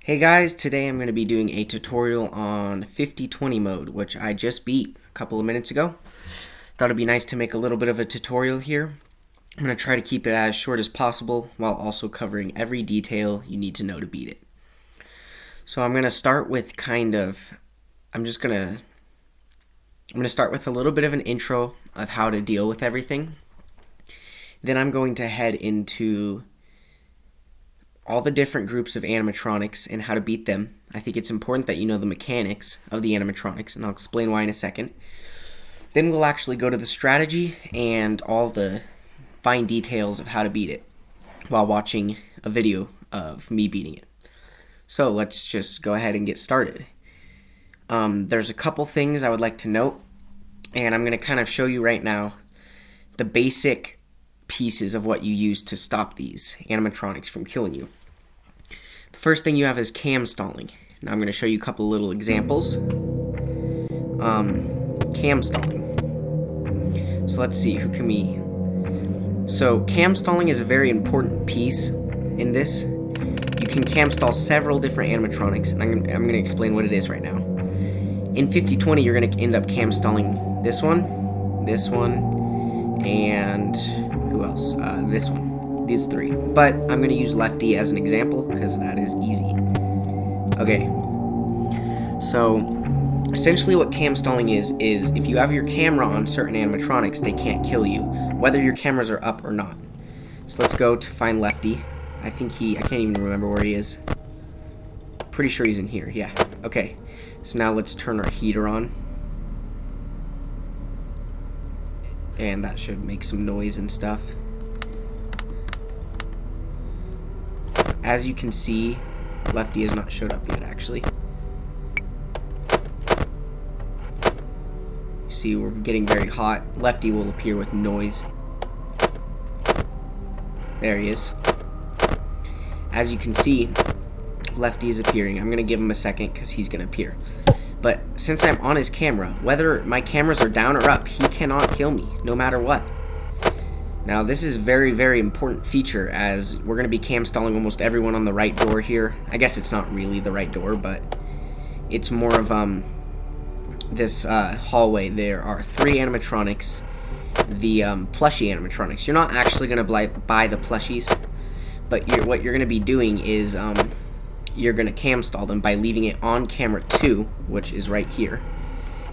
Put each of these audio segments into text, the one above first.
Hey guys, today I'm going to be doing a tutorial on 50/20 mode, which I just beat a couple of minutes ago. Thought it'd be nice to make a little bit of a tutorial here. I'm going to try to keep it as short as possible while also covering every detail you need to know to beat it. So I'm going to start with I'm going to start with a little bit of an intro of how to deal with everything. Then I'm going to head into all the different groups of animatronics and how to beat them. I think it's important that you know the mechanics of the animatronics, and I'll explain why in a second. Then we'll actually go to the strategy and all the fine details of how to beat it while watching a video of me beating it. So let's just go ahead and get started. There's a couple things I would like to note, and I'm going to kind of show you right now the basic pieces of what you use to stop these animatronics from killing you. The first thing you have is cam stalling. Now I'm going to show you a couple little examples. Cam stalling. So let's see, who can we... So cam stalling is a very important piece in this. You can cam stall several different animatronics, and I'm going to explain what it is right now. In 50/20, you're going to end up cam stalling this one, and who else? This one. These three. But I'm going to use Lefty as an example because that is easy. Okay. So, essentially what cam stalling is if you have your camera on certain animatronics, they can't kill you, whether your cameras are up or not. So let's go to find Lefty. I can't even remember where he is. Pretty sure he's in here. Yeah. Okay. So now let's turn our heater on. And that should make some noise and stuff. As you can see, Lefty has not showed up yet, actually. You see, we're getting very hot. Lefty will appear with noise. There he is. As you can see, Lefty is appearing. I'm going to give him a second because he's going to appear. But since I'm on his camera, whether my cameras are down or up, he cannot kill me, no matter what. Now, this is a very, very important feature, as we're going to be cam stalling almost everyone on the right door here. I guess it's not really the right door, but it's more of this hallway. There are 3 animatronics, the plushie animatronics. You're not actually going to buy the plushies, but what you're going to be doing is... you're going to cam stall them by leaving it on camera 2, which is right here.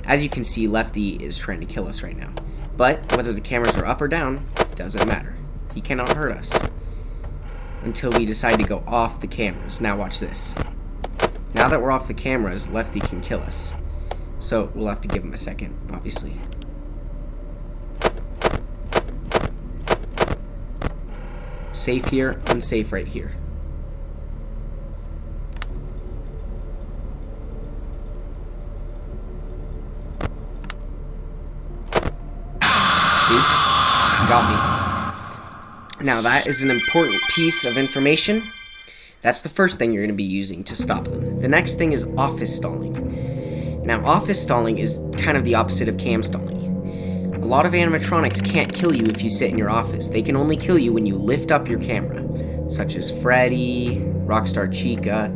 As you can see, Lefty is trying to kill us right now. But whether the cameras are up or down, doesn't matter. He cannot hurt us until we decide to go off the cameras. Now watch this. Now that we're off the cameras, Lefty can kill us. So we'll have to give him a second, obviously. Safe here, unsafe right here. Got me. Now that is an important piece of information. That's the first thing you're going to be using to stop them. The next thing is office stalling. Now office stalling is kind of the opposite of cam stalling. A lot of animatronics can't kill you if you sit in your office. They can only kill you when you lift up your camera, such as Freddy, Rockstar Chica,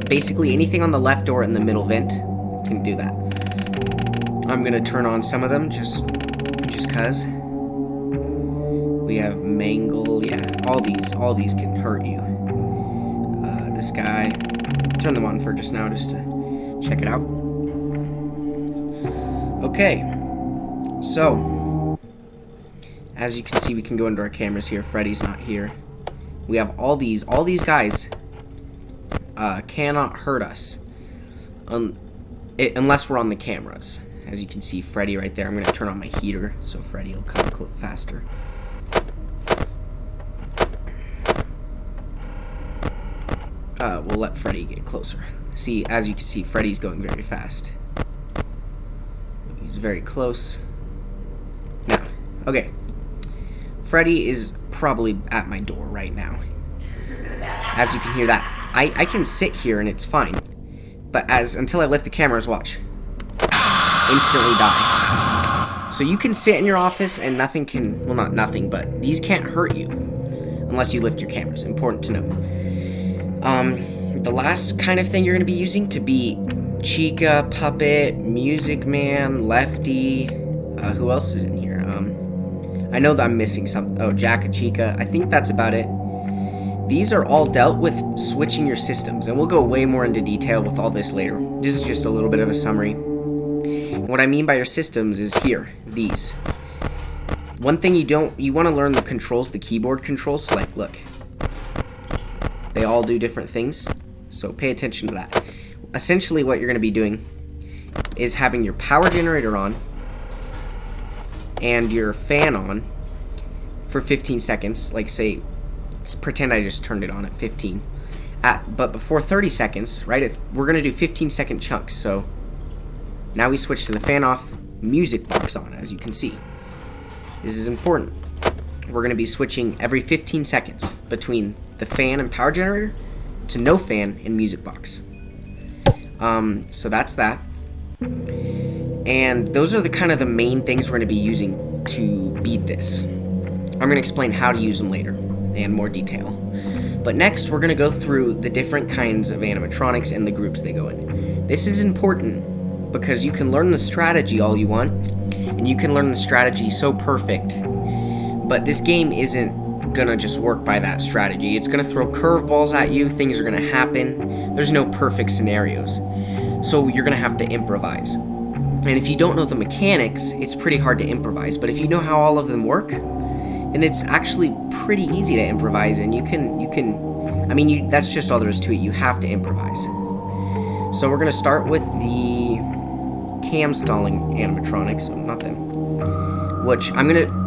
basically anything on the left door in the middle vent can do that. I'm going to turn on some of them just cuz. We have Mangle, yeah, all these can hurt you. This guy, turn them on for just now, just to check it out. Okay, so, as you can see, we can go into our cameras here. Freddy's not here. We have all these guys cannot hurt us unless we're on the cameras. As you can see, Freddy right there. I'm going to turn on my heater so Freddy will come faster. We'll let Freddy get closer. See, as you can see, Freddy's going very fast. He's very close. Now, okay. Freddy is probably at my door right now. As you can hear that. I can sit here and it's fine. But until I lift the cameras, watch. Instantly die. So you can sit in your office and nothing can, well, not nothing, but these can't hurt you unless you lift your cameras. Important to know. the last kind of thing you're going to be using to beat Chica, Puppet, Music Man, Lefty, who else is in here? I know that I'm missing some. Oh, Jack and Chica. I think that's about it. These are all dealt with switching your systems, and we'll go way more into detail with all this later. This is just a little bit of a summary. What I mean by your systems is here, these. One thing you want to learn the controls, the keyboard controls. So like, look, they all do different things, so pay attention to that. Essentially, what you're going to be doing is having your power generator on and your fan on for 15 seconds. Like, say, let's pretend I just turned it on at 15. But before 30 seconds, right, we're going to do 15-second chunks. So now we switch to the fan off, music box on, as you can see. This is important. We're going to be switching every 15 seconds between the fan and power generator to no fan and music box. So that's that. And those are the kind of the main things we're going to be using to beat this. I'm going to explain how to use them later in more detail. But next, we're going to go through the different kinds of animatronics and the groups they go in. This is important because you can learn the strategy all you want, and you can learn the strategy so perfect, but this game isn't going to just work by that strategy. It's going to throw curveballs at you, things are going to happen. There's no perfect scenarios. So you're going to have to improvise. And if you don't know the mechanics, it's pretty hard to improvise. But if you know how all of them work, then it's actually pretty easy to improvise, and that's just all there is to it. You have to improvise. So we're going to start with the cam stalling animatronics. Not them. Which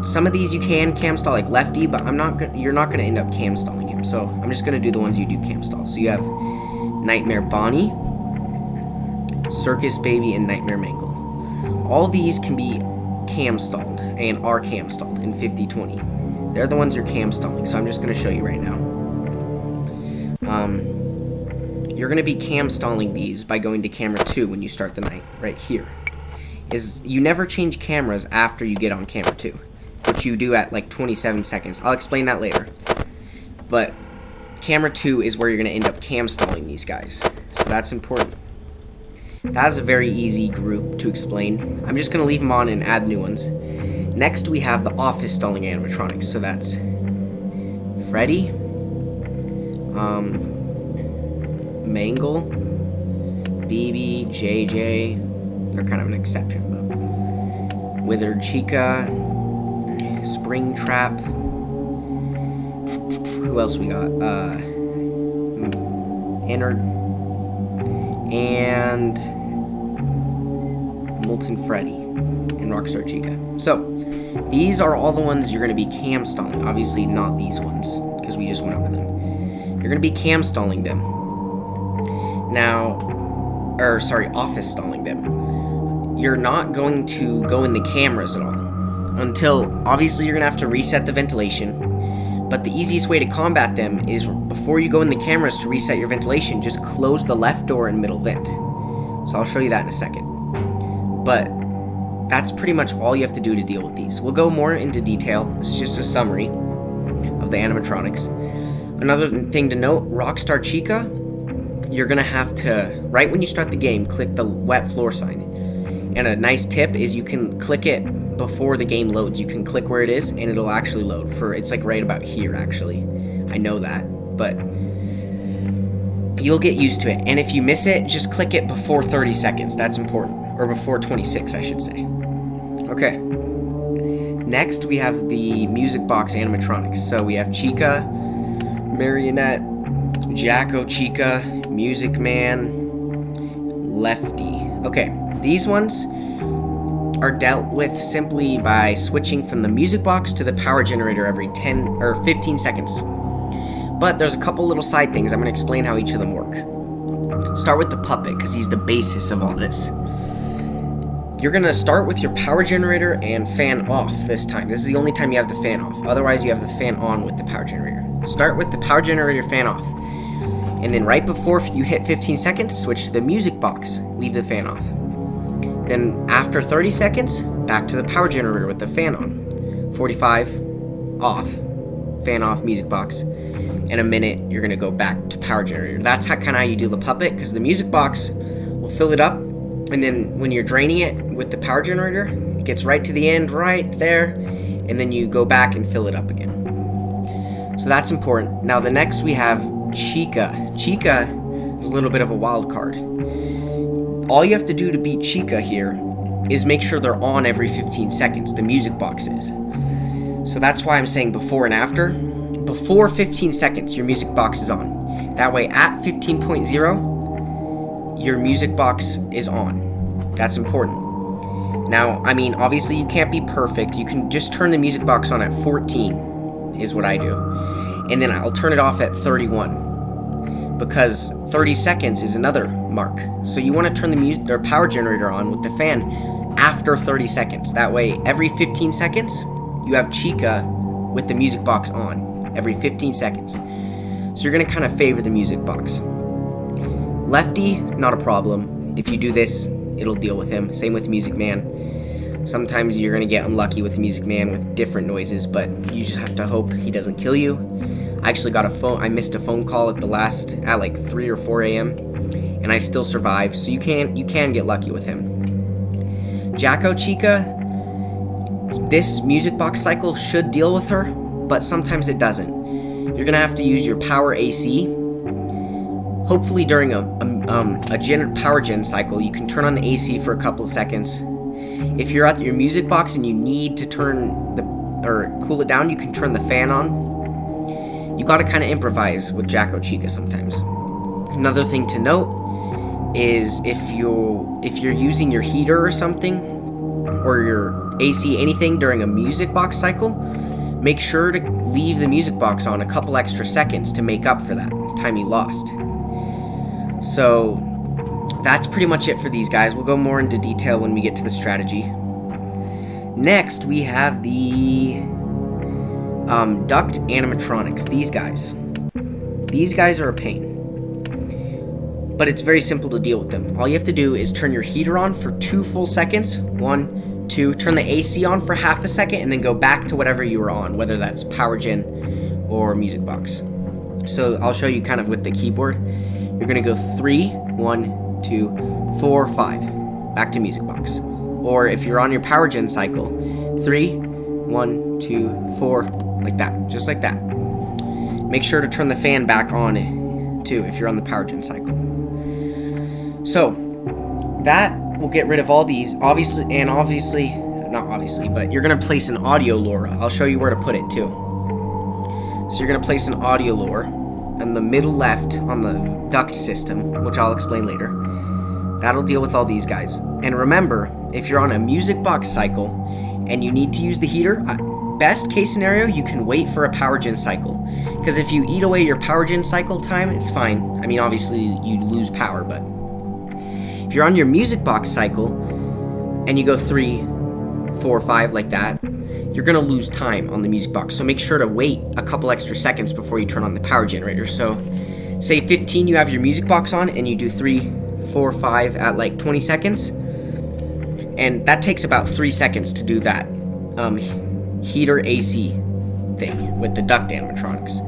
some of these you can cam stall, like Lefty, but you're not gonna end up cam stalling him. So I'm just gonna do the ones you do cam stall. So you have Nightmare Bonnie, Circus Baby, and Nightmare Mangle. All these can be cam stalled and are cam stalled in 50/20. They're the ones you're cam stalling. So I'm just gonna show you right now. You're gonna be cam stalling these by going to camera 2 when you start the night, right here. Is you never change cameras after you get on camera 2, which you do at like 27 seconds. I'll explain that later. But camera 2 is where you're going to end up cam stalling these guys. So that's important. That is a very easy group to explain. I'm just going to leave them on and add new ones. Next, we have the office stalling animatronics. So that's Freddy, Mangle, BB, JJ. They're kind of an exception, but Withered Chica, Springtrap. Who else we got? Ennard and Molten Freddy and Rockstar Chica. So these are all the ones you're going to be cam stalling. Obviously not these ones, because we just went over them. You're going to be cam stalling them. Office stalling them. You're not going to go in the cameras at all until, obviously, you're going to have to reset the ventilation. But the easiest way to combat them is before you go in the cameras to reset your ventilation, just close the left door and middle vent. So I'll show you that in a second. But that's pretty much all you have to do to deal with these. We'll go more into detail. This is just a summary of the animatronics. Another thing to note, Rockstar Chica, you're going to have to, right when you start the game, click the wet floor sign. And a nice tip is you can click it before the game loads. You can click where it is and it'll actually load. It's like right about here, actually. I know that, but you'll get used to it. And if you miss it, just click it before 30 seconds. That's important. Or before 26, I should say. Okay. Next, we have the music box animatronics. So we have Chica, Marionette, Jacko Chica, Music Man, Lefty. Okay. These ones are dealt with simply by switching from the music box to the power generator every 10 or 15 seconds. But there's a couple little side things. I'm going to explain how each of them work. Start with the puppet, because he's the basis of all this. You're going to start with your power generator and fan off this time. This is the only time you have the fan off. Otherwise, you have the fan on with the power generator. Start with the power generator fan off. And then right before you hit 15 seconds, switch to the music box. Leave the fan off. Then after 30 seconds, back to the power generator with the fan on. 45, off. Fan off, music box. and a minute you're gonna go back to power generator. That's kind of how you do the puppet, because the music box will fill it up, and then when you're draining it with the power generator, it gets right to the end right there, and then you go back and fill it up again. So that's important. Now the next we have Chica. Chica is a little bit of a wild card. All you have to do to beat Chica here is make sure they're on every 15 seconds, the music box is. So that's why I'm saying before and after. Before 15 seconds, your music box is on. That way at 15.0, your music box is on. That's important. Now, I mean, obviously you can't be perfect. You can just turn the music box on at 14, is what I do. And then I'll turn it off at 31, because 30 seconds is another mark. So you want to turn the power generator on with the fan after 30 seconds. That way, every 15 seconds, you have Chica with the music box on. Every 15 seconds. So you're going to kind of favor the music box. Lefty, not a problem. If you do this, it'll deal with him. Same with Music Man. Sometimes you're going to get unlucky with Music Man with different noises, but you just have to hope he doesn't kill you. I actually got I missed a phone call at like 3 or 4 a.m. and I still survived, so you can get lucky with him. Jacko Chica, this music box cycle should deal with her, but sometimes it doesn't. You're gonna have to use your power AC. Hopefully during a power gen cycle, you can turn on the AC for a couple of seconds. If you're at your music box and you need to cool it down, you can turn the fan on. You gotta kind of improvise with Jacko Chica sometimes. Another thing to note is if you're using your heater or something, or your AC, anything during a music box cycle, make sure to leave the music box on a couple extra seconds to make up for that time you lost. So that's pretty much it for these guys. We'll go more into detail when we get to the strategy. Next, we have the duct animatronics. These guys are a pain, but it's very simple to deal with them. All you have to do is turn your heater on for 2 full seconds. 1, 2, turn the AC on for half a second, and then go back to whatever you were on, whether that's power gen or music box. So I'll show you kind of with the keyboard. You're gonna go 3, 1, 2, 4, 5, back to music box. Or if you're on your power gen cycle, 3, 1, 2, 4, like that, just like that. Make sure to turn the fan back on too if you're on the power gen cycle. So that will get rid of all these, but you're gonna place an audio lure. I'll show you where to put it too. So you're gonna place an audio lure in the middle left on the duct system, which I'll explain later. That'll deal with all these guys. And remember, if you're on a music box cycle and you need to use the heater, best case scenario, you can wait for a power gen cycle. Because if you eat away your power gen cycle time, it's fine. I mean, obviously you lose power, but if you're on your music box cycle and you go 3, 4, 5 like that, you're gonna lose time on the music box. So make sure to wait a couple extra seconds before you turn on the power generator. So say 15, you have your music box on and you do 3, 4, 5 at like 20 seconds. And that takes about 3 seconds to do that heater AC thing with the duct animatronics.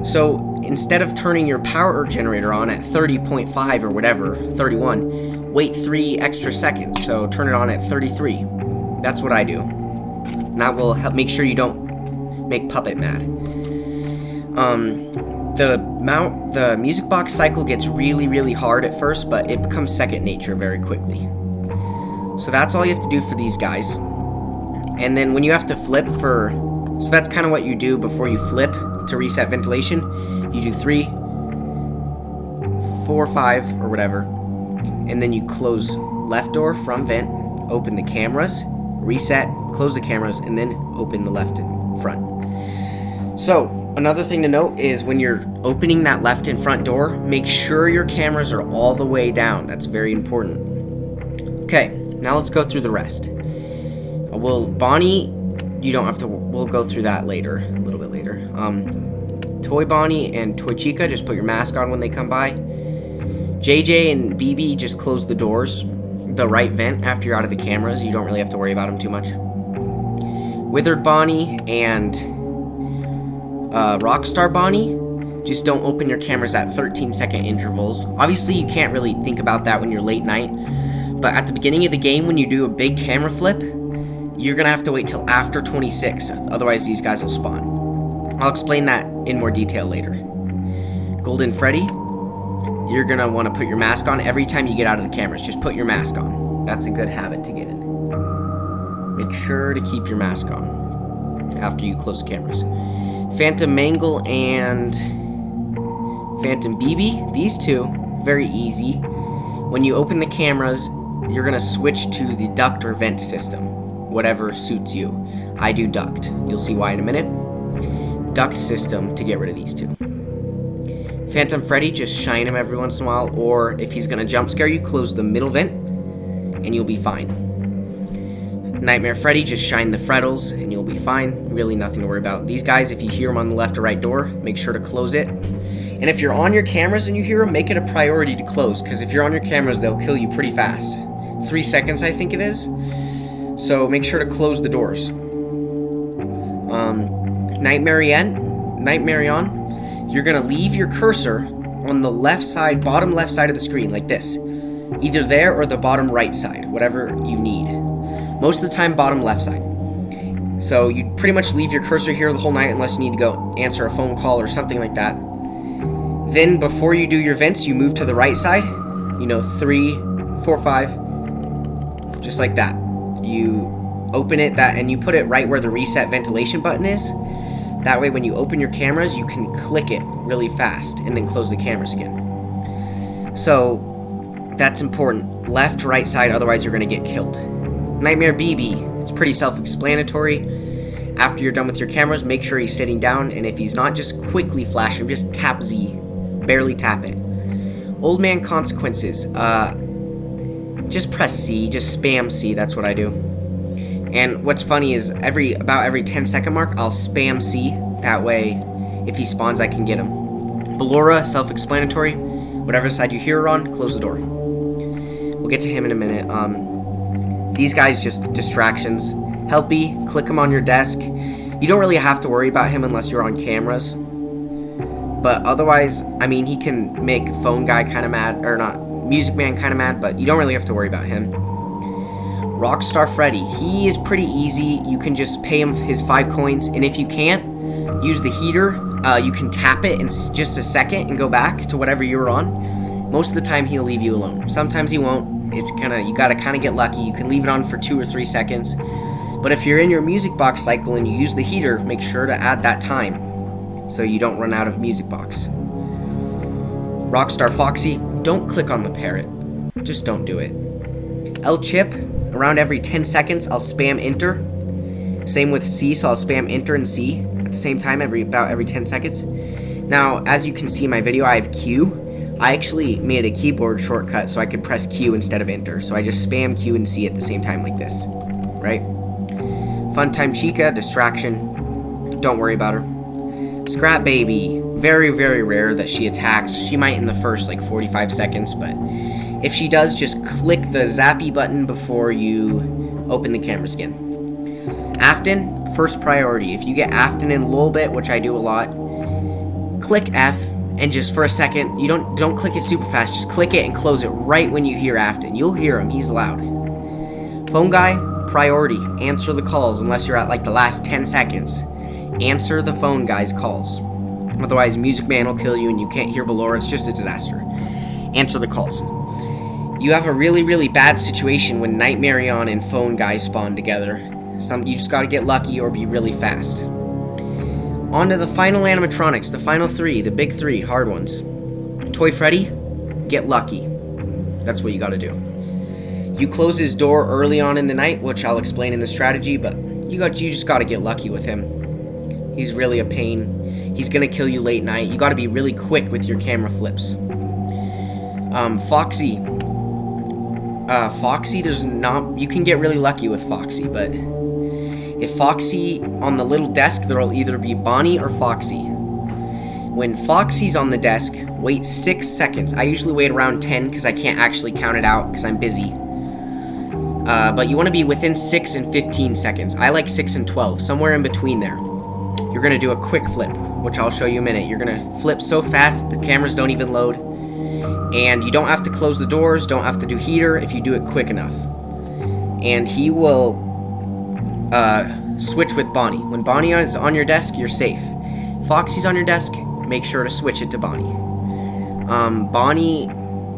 So instead of turning your power generator on at 30.5 or whatever, 31, wait 3 extra seconds. So turn it on at 33. That's what I do. And that will help make sure you don't make Puppet mad. The music box cycle gets really, really hard at first, but it becomes second nature very quickly. So that's all you have to do for these guys. And then when you have to flip so that's kind of what you do before you flip to reset ventilation. You do 3, 4, 5, or whatever, and then you close left door from vent, open the cameras, reset, close the cameras, and then open the left and front. So another thing to note is when you're opening that left and front door, make sure your cameras are all the way down. That's very important. Okay, now let's go through the rest. Bonnie, you don't have to, we'll go through that later, a little bit later. Toy Bonnie and Toy Chica, just put your mask on when they come by. JJ and BB, just close the doors, the right vent after you're out of the cameras. You don't really have to worry about them too much. Withered Bonnie and Rockstar Bonnie, Just don't open your cameras at 13-second intervals. Obviously, you can't really think about that when you're late night, but at the beginning of the game, when you do a big camera flip, you're gonna have to wait till after 26, otherwise these guys will spawn. I'll explain that in more detail later. Golden Freddy, you're gonna wanna put your mask on every time you get out of the cameras. Just put your mask on. That's a good habit to get in. Make sure to keep your mask on after you close the cameras. Phantom Mangle and Phantom BB, these two, very easy. When you open the cameras, you're gonna switch to the duct or vent system, whatever suits you. I do duct. You'll see why in a minute. Duct system to get rid of these two. Phantom Freddy, just shine him every once in a while, or if he's gonna jump scare you, close the middle vent, and you'll be fine. Nightmare Freddy, just shine the Freddles, and you'll be fine. Really nothing to worry about. These guys, if you hear them on the left or right door, make sure to close it. And if you're on your cameras and you hear them, make it a priority to close, because if you're on your cameras, they'll kill you pretty fast. 3 seconds, I think it is. So make sure to close the doors. Nightmarion, you're gonna leave your cursor on the left side, bottom left side of the screen, like this. Either there or the bottom right side, whatever you need. Most of the time, bottom left side. So you pretty much leave your cursor here the whole night unless you need to go answer a phone call or something like that. Then before you do your vents, you move to the right side. 3, 4, 5. Just like that. You open it and you put it right where the reset ventilation button is. That way when you open your cameras, you can click it really fast and then close the cameras again. So that's important. Left, right side, otherwise you're going to get killed. Nightmare BB, it's pretty self-explanatory. After you're done with your cameras, make sure he's sitting down, and if he's not, just quickly flash him. Just tap Z. Barely tap it. Old Man Consequences, just press C, just spam C, that's what I do. And what's funny is about every 10-second mark, I'll spam C. That way, if he spawns, I can get him. Ballora, self-explanatory. Whatever side you hear her on, close the door. We'll get to him in a minute. These guys, just distractions. Helpy, click him on your desk. You don't really have to worry about him unless you're on cameras. But otherwise, he can make Phone Guy kind of mad, or not, Music Man kind of mad, but you don't really have to worry about him. Rockstar Freddy, he is pretty easy. You can just pay him his 5 coins, and if you can't, use the heater. You can tap it in just a second and go back to whatever you were on. Most of the time, he'll leave you alone. Sometimes he won't. You gotta kind of get lucky. You can leave it on for 2 or 3 seconds. But if you're in your music box cycle and you use the heater, make sure to add that time so you don't run out of music box. Rockstar Foxy, don't click on the parrot. Just don't do it. El Chip, around every 10 seconds, I'll spam enter. Same with C, so I'll spam enter and C at the same time about every 10 seconds. Now, as you can see in my video, I have Q. I actually made a keyboard shortcut so I could press Q instead of enter. So I just spam Q and C at the same time like this, right? Funtime Chica, distraction. Don't worry about her. Scrap Baby, very, very rare that she attacks. She might in the first 45 seconds, but if she does, just click the zappy button before you open the cameras again. Afton, first priority. If you get Afton in a little bit, which I do a lot, click F. And just for a second, you don't click it super fast. Just click it and close it right when you hear Afton. You'll hear him. He's loud. Phone Guy, priority. Answer the calls unless you're at the last 10 seconds. Answer the phone guy's calls. Otherwise, Music Man will kill you and you can't hear Ballora. It's just a disaster. Answer the calls. You have a really, really bad situation when Nightmarion and Phone Guy spawn together. You just gotta get lucky or be really fast. On to the final animatronics, the final 3, the big 3, hard ones. Toy Freddy, get lucky. That's what you gotta do. You close his door early on in the night, which I'll explain in the strategy, but you just gotta get lucky with him. He's really a pain. He's gonna kill you late night. You gotta be really quick with your camera flips. Foxy. Foxy, you can get really lucky with Foxy, but if Foxy on the little desk, there'll either be Bonnie or Foxy. When Foxy's on the desk, wait 6 seconds. I usually wait around 10 because I can't actually count it out because I'm busy. But you want to be within 6 and 15 seconds. I like 6 and 12, somewhere in between there. You're going to do a quick flip. which I'll show you in a minute. You're gonna flip so fast that the cameras don't even load, and you don't have to close the doors, don't have to do heater if you do it quick enough. And he will switch with Bonnie. When Bonnie is on your desk, you're safe. Foxy's on your desk, make sure to switch it to Bonnie. Bonnie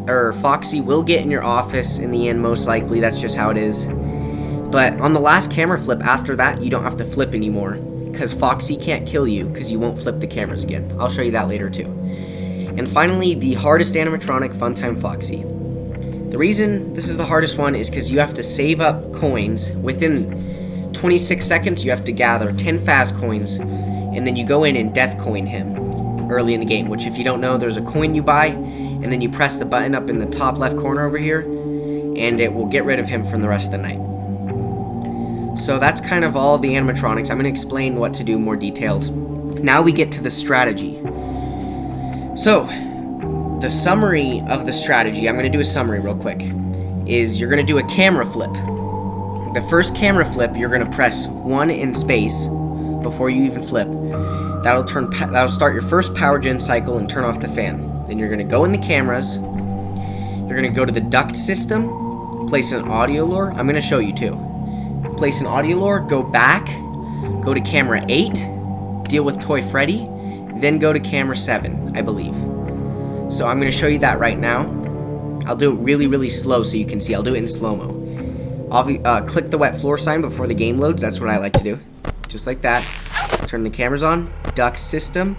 or Foxy will get in your office in the end, most likely. That's just how it is. But on the last camera flip after that, you don't have to flip anymore, because Foxy can't kill you because you won't flip the cameras again. I'll show you that later too. And finally, the hardest animatronic, Funtime Foxy. The reason this is the hardest one is because you have to save up coins. Within 26 seconds, you have to gather 10 fast coins, and then you go in and death coin him early in the game, which if you don't know, there's a coin you buy, and then you press the button up in the top left corner over here, and it will get rid of him from the rest of the night. So that's kind of all the animatronics. I'm going to explain what to do more detailed. Now we get to the strategy. So, the summary of the strategy, I'm going to do a summary real quick, is you're going to do a camera flip. The first camera flip, you're going to press 1 in space before you even flip. That'll start your first power gen cycle and turn off the fan. Then you're going to go in the cameras. You're going to go to the duct system, place an audio lure. I'm going to show you too. Place an audio lure, go back, go to camera 8, deal with Toy Freddy, then go to camera 7, I believe. So I'm going to show you that right now. I'll do it really, really slow so you can see. I'll do it in slow-mo. Click the wet floor sign before the game loads. That's what I like to do. Just like that. Turn the cameras on. Duct system.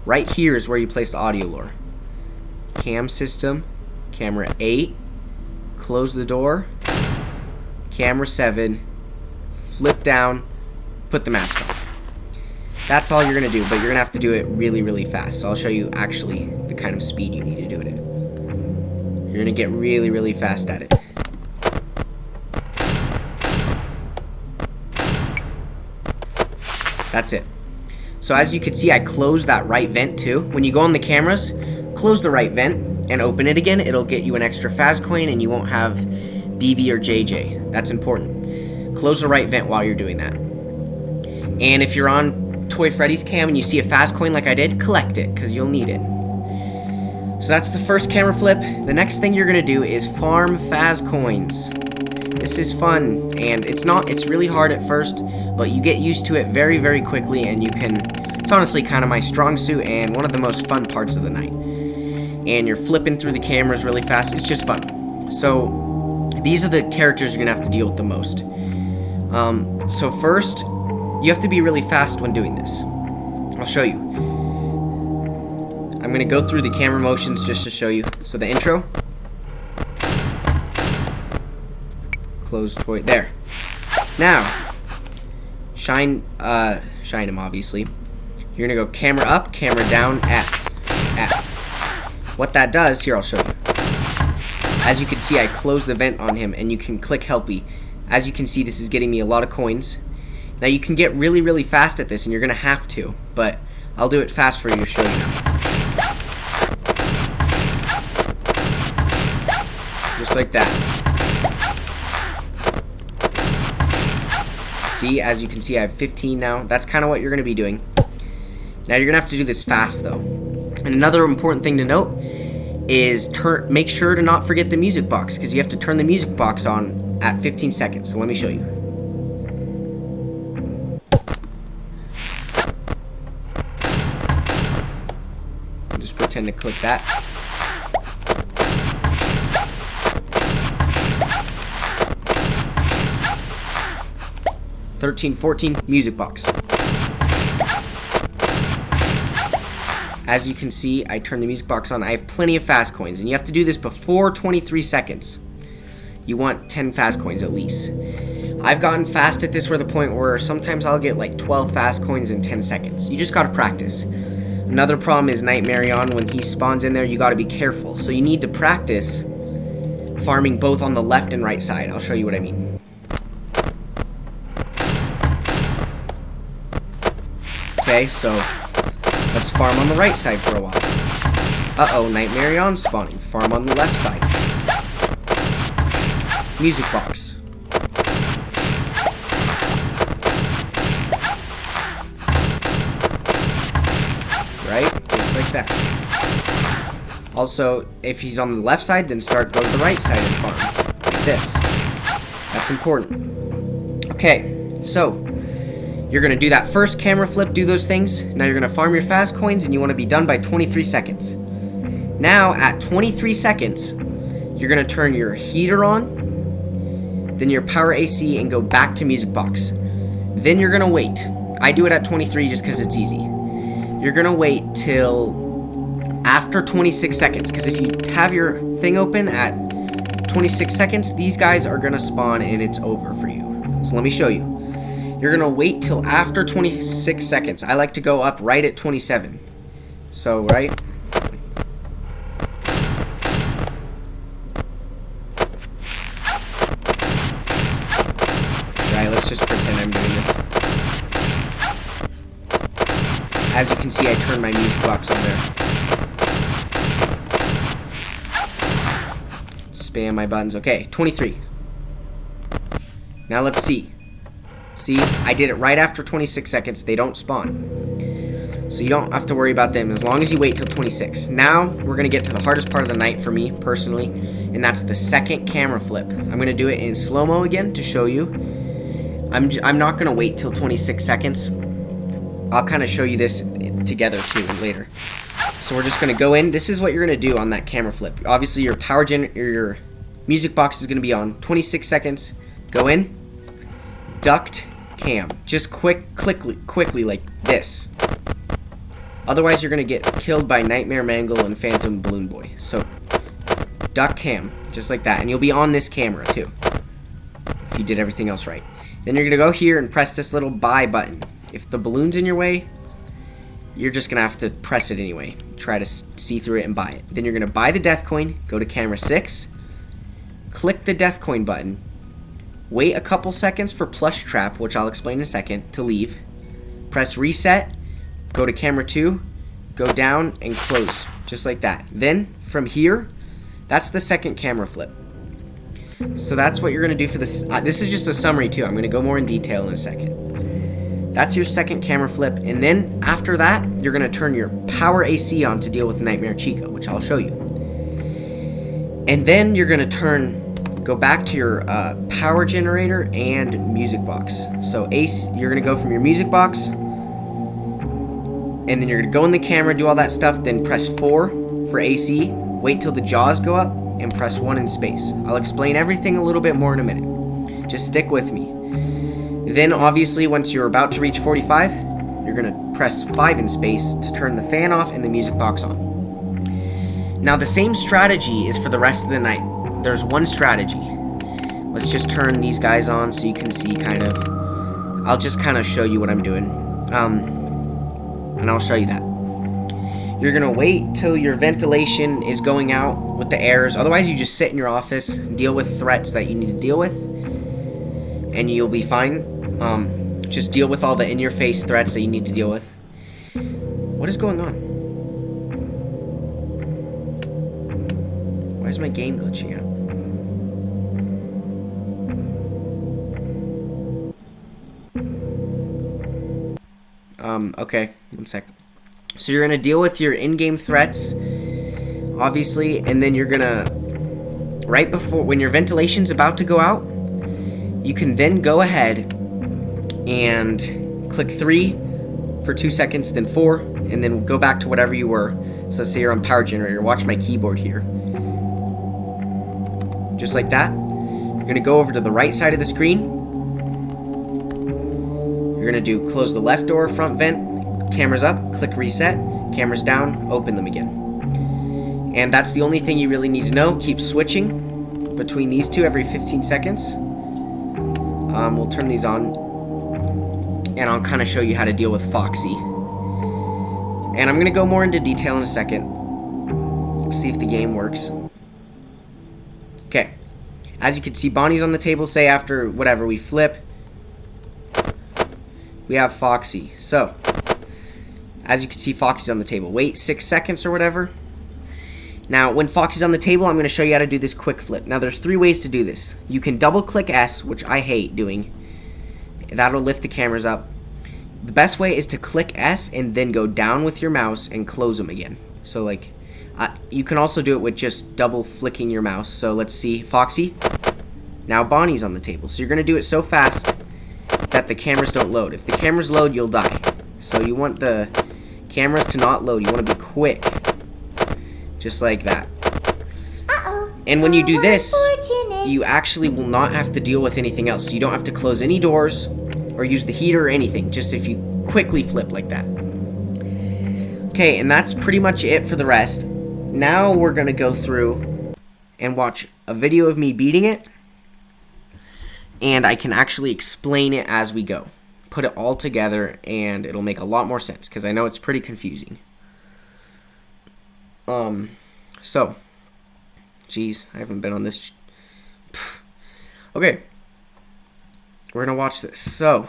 Right here is where you place the audio lure. Cam system. Camera 8. Close the door. Camera 7, flip down, put the mask on. That's all you're going to do, but you're going to have to do it really, really fast. So I'll show you actually the kind of speed you need to do it in. You're going to get really, really fast at it. That's it. So as you can see, I closed that right vent too. When you go on the cameras, close the right vent and open it again. It'll get you an extra fast coin and you won't have BB or JJ. That's important. Close the right vent while you're doing that. And if you're on Toy Freddy's cam and you see a fast coin like I did, collect it, because you'll need it. So that's the first camera flip. The next thing you're going to do is farm fast coins. This is fun, and it's really hard at first, but you get used to it very, very quickly, and it's honestly kind of my strong suit and one of the most fun parts of the night. And you're flipping through the cameras really fast. It's just fun. So these are the characters you're going to have to deal with the most. So first, you have to be really fast when doing this. I'll show you. I'm going to go through the camera motions just to show you. So the intro. Close toy. There. Now, shine him, obviously. You're going to go camera up, camera down, F. F. What that does, here I'll show you. As you can see, I closed the vent on him, and you can click Helpy. As you can see, this is getting me a lot of coins. Now, you can get really, really fast at this, and you're going to have to, but I'll do it fast for you to show you now. Just like that. See, as you can see, I have 15 now. That's kind of what you're going to be doing. Now, you're going to have to do this fast, though. And another important thing to note is make sure to not forget the music box, because you have to turn the music box on at 15 seconds. So let me show you. Just pretend to click that. $13, $14, music box. As you can see, I turned the music box on. I have plenty of fast coins, and you have to do this before 23 seconds. You want 10 fast coins at least. I've gotten fast at this, where the point where sometimes I'll get like 12 fast coins in 10 seconds. You just gotta practice. Another problem is Nightmare On. When he spawns in there, you gotta be careful. So you need to practice farming both on the left and right side. I'll show you what I mean. Okay, so let's farm on the right side for a while. Uh-oh, Nightmare On spawning. Farm on the left side. Music box. like that. Also, if he's on the left side, then go to the right side and farm. Like this. That's important. Okay, so you're going to do that first camera flip, do those things. Now you're going to farm your fast coins, and you want to be done by 23 seconds. Now, at 23 seconds, you're going to turn your heater on, then your power AC, and go back to music box. Then you're going to wait. I do it at 23 just because it's easy. You're going to wait till after 26 seconds, because if you have your thing open at 26 seconds, these guys are going to spawn and it's over for you. So let me show you. You're going to wait till after 26 seconds. I like to go up right at 27. So, right? Right, let's just pretend I'm doing this. As you can see, I turned my music box on there. Spam my buttons. Okay, 23. Now let's see. See, I did it right after 26 seconds. They don't spawn. So you don't have to worry about them as long as you wait till 26. Now, we're going to get to the hardest part of the night for me, personally, and that's the second camera flip. I'm going to do it in slow-mo again to show you. I'm not going to wait till 26 seconds. I'll kind of show you this together, too, later. So we're just going to go in. This is what you're going to do on that camera flip. Obviously, your music box is going to be on. 26 seconds. Go in. Duct cam. Just quickly like this. Otherwise, you're going to get killed by Nightmare Mangle and Phantom Balloon Boy. So, duct cam. Just like that. And you'll be on this camera, too. If you did everything else right. Then you're going to go here and press this little buy button. If the balloon's in your way, you're just going to have to press it anyway. Try to see through it and buy it. Then you're going to buy the death coin. Go to camera 6. Click the death coin button. Wait a couple seconds for plush trap, which I'll explain in a second, to leave. Press reset. Go to camera 2. Go down and close. Just like that. Then, from here, that's the second camera flip. So that's what you're going to do for this. This is just a summary, too. I'm going to go more in detail in a second. That's your second camera flip. And then, after that, you're going to turn your power AC on to deal with Nightmare Chica, which I'll show you. And then you're going to go back to your power generator and music box. So you're going to go from your music box, and then you're going to go in the camera, do all that stuff, then press 4 for AC, wait till the jaws go up, and press 1 in space. I'll explain everything a little bit more in a minute. Just stick with me. Then, obviously, once you're about to reach 45, you're going to press 5 in space to turn the fan off and the music box on. Now, the same strategy is for the rest of the night. There's one strategy. Let's just turn these guys on so you can see kind of. I'll just kind of show you what I'm doing. And I'll show you that. You're going to wait till your ventilation is going out with the airs. Otherwise, you just sit in your office, deal with threats that you need to deal with, and you'll be fine. Just deal with all the in-your-face threats that you need to deal with. What is going on? Why is my game glitching out? Okay, one sec. So you're gonna deal with your in-game threats, obviously, and then you're gonna, right before, when your ventilation's about to go out, you can then go ahead and click 3 for 2 seconds, then 4, and then go back to whatever you were. So let's say you're on power generator. Watch my keyboard here. Just like that. You're gonna go over to the right side of the screen. You're going to do close the left door, front vent, cameras up, click reset, cameras down, open them again. And that's the only thing you really need to know. Keep switching between these two every 15 seconds. We'll turn these on, and I'll kind of show you how to deal with Foxy. And I'm going to go more into detail in a second. See if the game works. Okay. As you can see, Bonnie's on the table. Say after whatever we flip, we have Foxy. So, as you can see, Foxy's on the table. Wait 6 seconds or whatever. Now, when Foxy's on the table, I'm going to show you how to do this quick flip. Now, there's 3 ways to do this. You can double click S, which I hate doing. That'll lift the cameras up. the best way is to click S and then go down with your mouse and close them again. So like, you can also do it with just double flicking your mouse. So let's see, Foxy. Now Bonnie's on the table. So you're going to do it so fast that the cameras don't load. If the cameras load, you'll die. So you want the cameras to not load. You want to be quick. Just like that. And when you do this, you actually will not have to deal with anything else. You don't have to close any doors or use the heater or anything. Just if you quickly flip like that. Okay, and that's pretty much it for the rest. Now we're going to go through and watch a video of me beating it. And I can actually explain it as we go. Put it all together and it'll make a lot more sense because I know it's pretty confusing. So, geez, I haven't been on this. Okay, we're gonna watch this. So,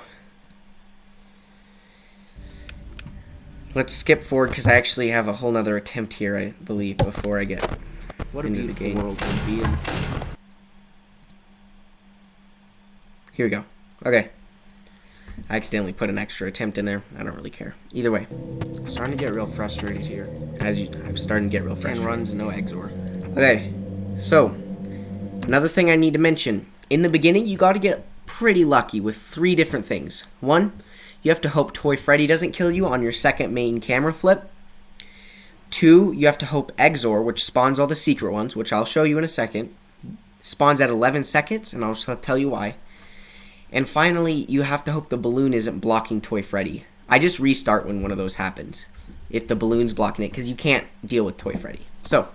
let's skip forward because I actually have a whole nother attempt here, I believe, before I get into the game. World would be in. Here we go. Okay. I accidentally put an extra attempt in there. I don't really care. Either way. I'm starting to get real frustrated here. I'm starting to get real frustrated. 10 runs, no exor. Okay. So, another thing I need to mention. In the beginning, you got to get pretty lucky with 3 different things. 1, you have to hope Toy Freddy doesn't kill you on your second main camera flip. 2, you have to hope Exor, which spawns all the secret ones, which I'll show you in a second, spawns at 11 seconds, and I'll tell you why. And finally, you have to hope the balloon isn't blocking Toy Freddy. I just restart when one of those happens, if the balloon's blocking it, because you can't deal with Toy Freddy. So,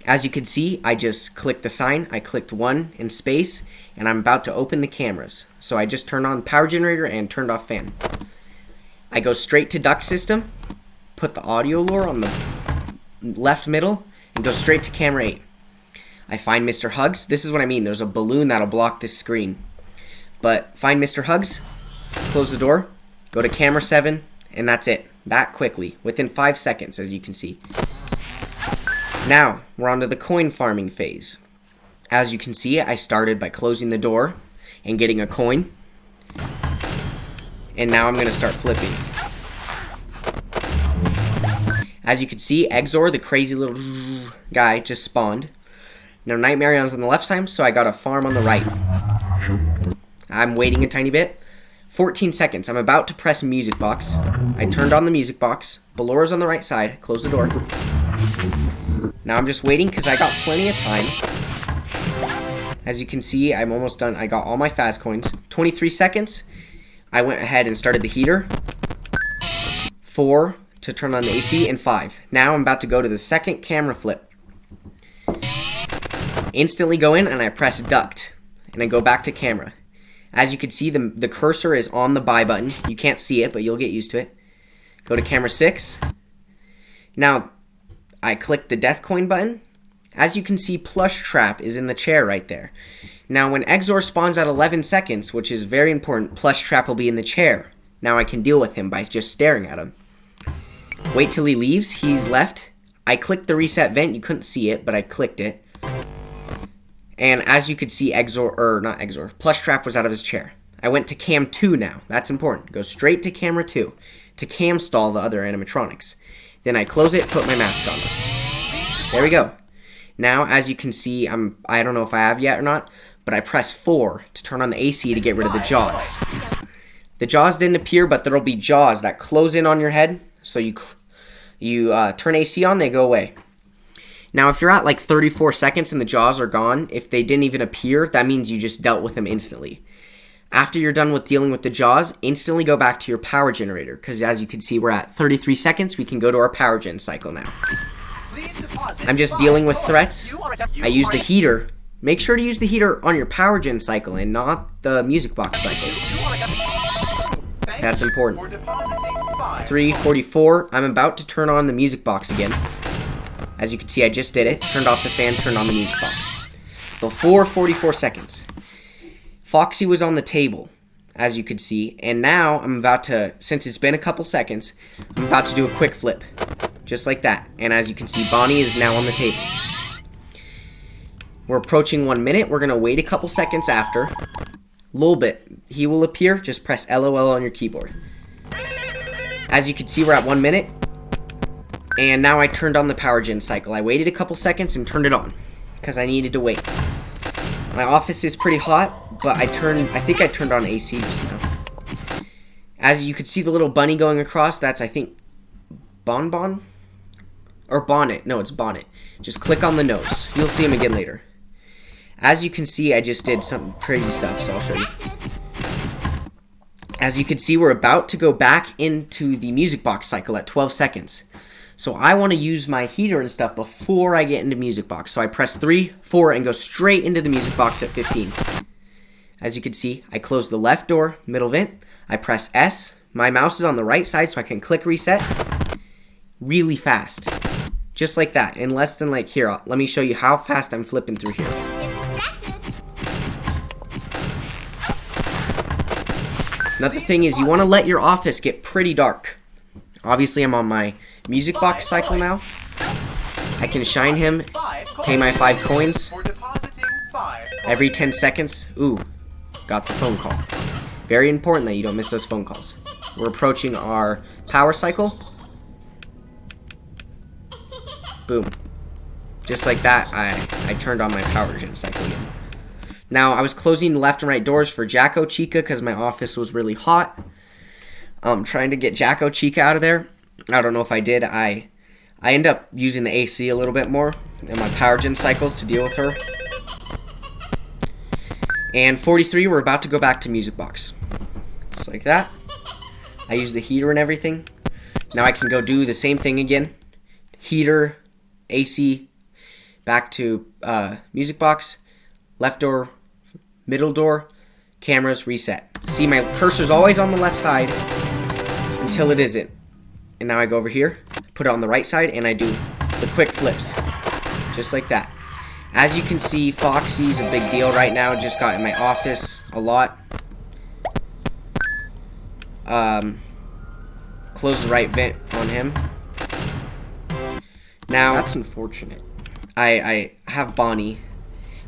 as you can see, I just clicked the sign, I clicked 1 in space, and I'm about to open the cameras. So I just turned on power generator and turned off fan. I go straight to duct system, put the audio lure on the left middle, and go straight to camera 8. I find Mr. Hugs. This is what I mean. There's a balloon that'll block this screen. But find Mr. Hugs, close the door, go to camera 7, and that's it. That quickly, within 5 seconds, as you can see. Now, we're on to the coin farming phase. As you can see, I started by closing the door and getting a coin. And now I'm going to start flipping. As you can see, Exor, the crazy little guy, just spawned. Now, Nightmarion's on the left side, so I got a farm on the right. I'm waiting a tiny bit. 14 seconds. I'm about to press music box. I turned on the music box. Ballora's on the right side. Close the door. Now I'm just waiting because I got plenty of time. As you can see, I'm almost done. I got all my fast coins. 23 seconds. I went ahead and started the heater. 4 to turn on the AC, and 5. Now I'm about to go to the second camera flip. Instantly go in and I press duct and I go back to camera. As you can see, the cursor is on the buy button. You can't see it, but you'll get used to it. Go to camera 6. Now I click the death coin button. As you can see, plush trap is in the chair right there. Now when Exor spawns at 11 seconds, which is very important, plush trap will be in the chair. Now I can deal with him by just staring at him. Wait till he leaves. He's left. I clicked the reset vent. You couldn't see it, but I clicked it. And as you could see, plush trap was out of his chair. I went to cam 2 now. That's important. Go straight to camera 2 to cam stall the other animatronics. Then I close it, put my mask on. There we go. Now, as you can see, I don't know if I have yet or not, but I press 4 to turn on the AC to get rid of the jaws. The jaws didn't appear, but there'll be jaws that close in on your head. So you turn AC on, they go away. Now, if you're at like 34 seconds and the jaws are gone, if they didn't even appear, that means you just dealt with them instantly. After you're done with dealing with the jaws, instantly go back to your power generator, because as you can see, we're at 33 seconds. We can go to our power gen cycle now. I'm just dealing with threats. I use the heater. Make sure to use the heater on your power gen cycle and not the music box cycle. That's important. 3:44. I'm about to turn on the music box again. As you can see, I just did it. Turned off the fan, turned on the music box. Before 44 seconds. Foxy was on the table, as you could see. And now I'm about to, since it's been a couple seconds, I'm about to do a quick flip. Just like that. And as you can see, Bonnie is now on the table. We're approaching 1 minute. We're going to wait a couple seconds after. A little bit. He will appear. Just press LOL on your keyboard. As you can see, we're at 1 minute. And now I turned on the power gen cycle. I waited a couple seconds and turned it on because I needed to wait. My office is pretty hot, but I think I turned on AC just now. As you can see the little bunny going across, that's, I think, Bonbon? Or Bonnet. No, it's Bonnet. Just click on the nose. You'll see him again later. As you can see, I just did some crazy stuff, so I'll show you. As you can see, we're about to go back into the music box cycle at 12 seconds. So I want to use my heater and stuff before I get into music box. So I press 3, 4, and go straight into the music box at 15. As you can see, I close the left door, middle vent. I press S. My mouse is on the right side, so I can click reset really fast. Just like that. In less than like, here, let me show you how fast I'm flipping through here. Another thing is you want to let your office get pretty dark. Obviously, I'm on my music box cycle now. I can shine him, pay my 5 coins every 10 seconds. Ooh, got the phone call. Very important that you don't miss those phone calls. We're approaching our power cycle. Boom. Just like that, I turned on my power gen cycle again. Now, I was closing the left and right doors for Jacko Chica because my office was really hot. Trying to get Jacko Chica out of there. I don't know if I did. I end up using the AC a little bit more in my power gen cycles to deal with her. And 43, we're about to go back to music box. Just like that. I use the heater and everything. Now I can go do the same thing again. Heater, AC, back to music box, left door, middle door, cameras, reset. See, my cursor's always on the left side until it isn't. And now I go over here, put it on the right side, and I do the quick flips. Just like that. As you can see, Foxy's a big deal right now. Just got in my office a lot. Close the right vent on him. Now, that's unfortunate. I have Bonnie.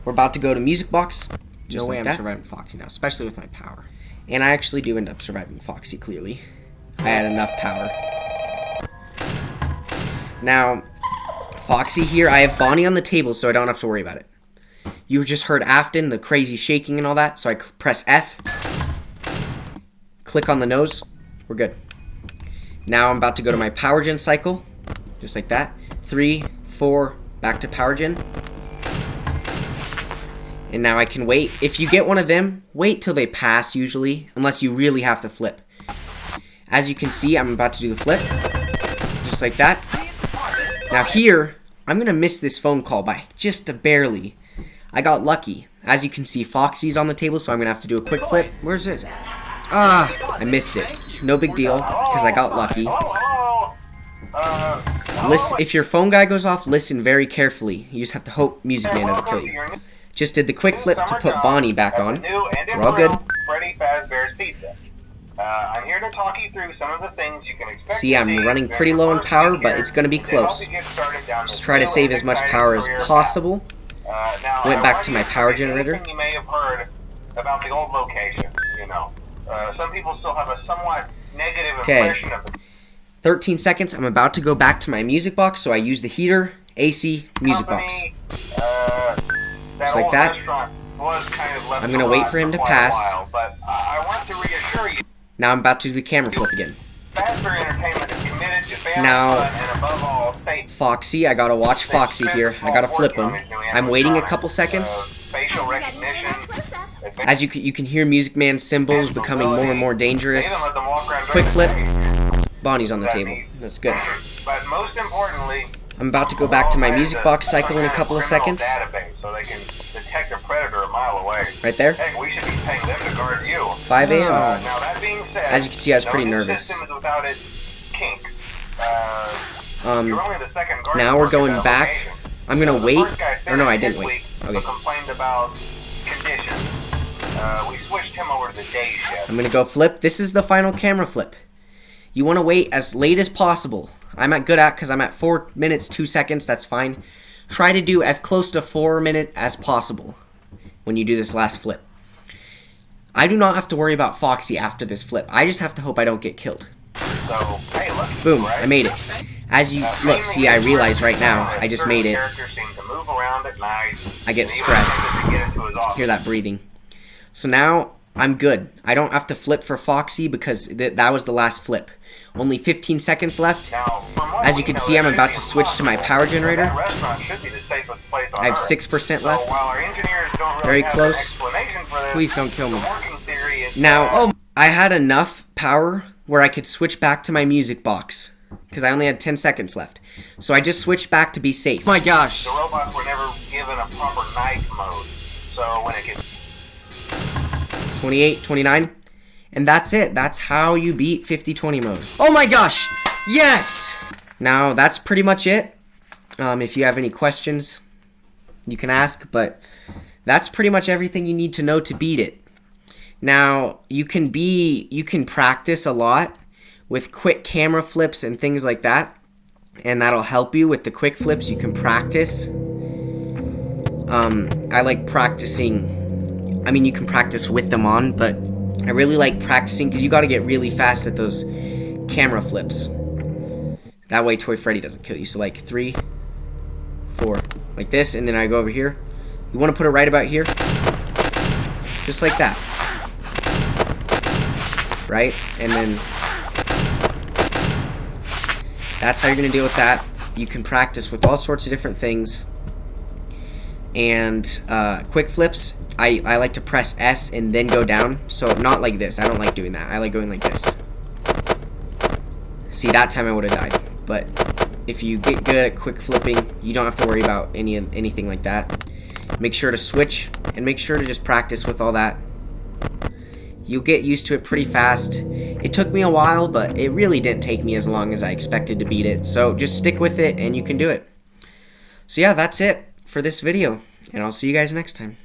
We're about to go to music box. Just no way I'm surviving Foxy now, especially with my power. And I actually do end up surviving Foxy, clearly. I had enough power. Now, Foxy here, I have Bonnie on the table, so I don't have to worry about it. You just heard Afton, the crazy shaking and all that, so I press F. Click on the nose. We're good. Now I'm about to go to my power gen cycle. Just like that. 3, 4, back to power gen. And now I can wait. If you get one of them, wait till they pass usually, unless you really have to flip. As you can see, I'm about to do the flip. Just like that. Now here, I'm going to miss this phone call by just barely. I got lucky. As you can see, Foxy's on the table, so I'm going to have to do a quick flip. Where's it? I missed it. No big deal, because I got lucky. Listen, if your phone guy goes off, listen very carefully. You just have to hope Music Man doesn't kill you. Just did the quick flip to put Bonnie back on. We're all good. I'm here to talk you through some of the things you can expect. See, I'm running pretty low on power, but it's going to be close. Just try to save as much power as possible. Went back to my power generator. You may have heard about the old location, you know. Some people still have a somewhat negative impression of it. 13 seconds. I'm about to go back to my music box, so I use the heater, AC, music box. Just like that. I'm going to wait for him to pass. Now I'm about to do the camera flip again. Now, Foxy, I gotta watch Foxy here. I gotta flip him. I'm waiting a couple seconds. As you can hear Music Man's symbols becoming more and more dangerous. Quick flip. Bonnie's on the table. That's good. I'm about to go back to my music box cycle in a couple of seconds. Right there. 5 a.m. As you can see, I was pretty nervous. Now we're going back. I'm gonna wait. Or no, I didn't wait. Okay. I'm gonna go flip. This is the final camera flip. You want to wait as late as possible. I'm at good at because I'm at 4 minutes 2 seconds. That's fine. Try to do as close to 4 minutes as possible when you do this last flip. I do not have to worry about Foxy after this flip. I just have to hope I don't get killed. So, hey, look. Boom, I made it. As you look, see, I realize right now, I just made it. I get stressed. Hear that breathing. So now, I'm good. I don't have to flip for Foxy because that was the last flip. Only 15 seconds left. As you can see, I'm about to switch to my power generator. I have 6% left. Very close. Please don't kill me. Now, I had enough power where I could switch back to my music box because I only had 10 seconds left. So I just switched back to be safe. Oh my gosh. The robots were never given a proper night mode. So when it gets 28, 29. And that's it. That's how you beat 50-20 mode. Oh my gosh! Yes! Now, that's pretty much it. If you have any questions, you can ask, but that's pretty much everything you need to know to beat it. Now, you can practice a lot with quick camera flips and things like that, and that'll help you with the quick flips. You can practice. I like practicing. I mean, you can practice with them on, but I really like practicing because you got to get really fast at those camera flips. That way Toy Freddy doesn't kill you. So like 3, 4, like this, and then I go over here. You want to put it right about here. Just like that. Right? And then that's how you're going to deal with that. You can practice with all sorts of different things. And quick flips, I like to press S and then go down. So not like this. I don't like doing that. I like going like this. See, that time I would have died. But if you get good at quick flipping, you don't have to worry about anything like that. Make sure to switch and make sure to just practice with all that. You'll get used to it pretty fast. It took me a while, but it really didn't take me as long as I expected to beat it. So just stick with it and you can do it. So yeah, that's it for this video, and I'll see you guys next time.